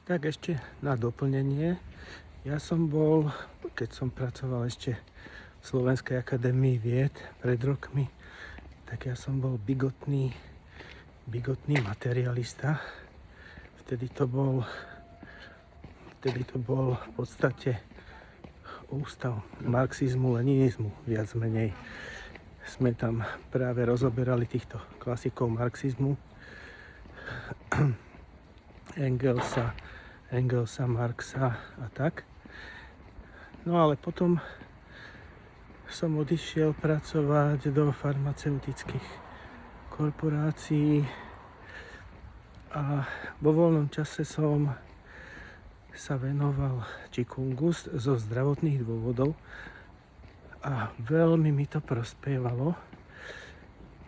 Tak ešte na doplnenie. Ja som bol, keď som pracoval ešte v Slovenskej akadémii vied pred rokmi, tak ja som bol bigotný materialista. Vtedy to bol v podstate ústav marxizmu, leninizmu, viac menej. Sme tam práve rozoberali týchto klasikov marxizmu, Engelsa, Marxa a tak. No ale potom som odišiel pracovať do farmaceutických korporácií a vo voľnom čase som sa venoval Qigongu zo zdravotných dôvodov a veľmi mi to prospievalo.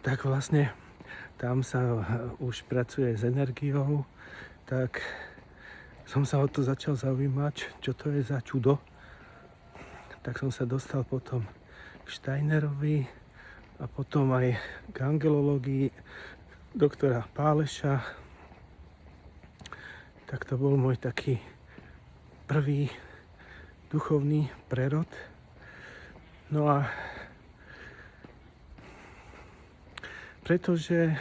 Tak vlastne tam sa už pracuje s energiou, tak som sa o to začal zaujímať, čo to je za čudo. Tak som sa dostal potom k Steinerovi a potom aj k angelológii doktora Páleša. Tak to bol môj taký prvý duchovný prerod. No a pretože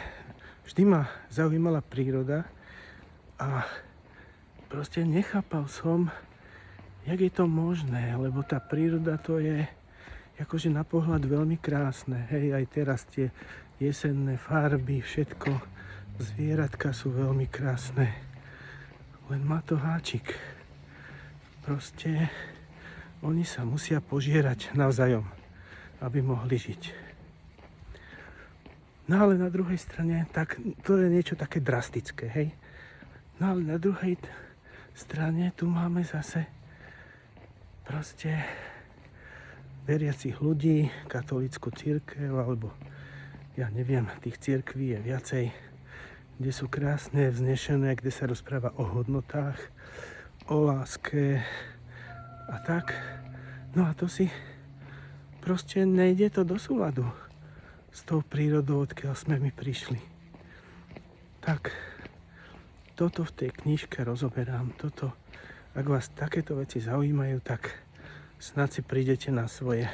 vždy ma zaujímala príroda a proste nechápal som, jak je to možné, lebo tá príroda to je akože na pohľad veľmi krásne. Hej, aj teraz tie jesenné farby, všetko, zvieratka sú veľmi krásne. Len má to háčik. Proste oni sa musia požierať navzájom, aby mohli žiť. No ale na druhej strane, tak to je niečo také drastické, hej. No ale na druhej strane tu máme zase proste veriacich ľudí, katolícku cirkev, alebo ja neviem, tých cirkví je viacej, kde sú krásne, vznešené, kde sa rozpráva o hodnotách, o láske a tak. No a to si proste nejde to do súladu s tou prírodou, odkiaľ sme my prišli. Tak toto v tej knižke rozoberám. Toto, ak vás takéto veci zaujímajú, tak snad si prídete na svoje.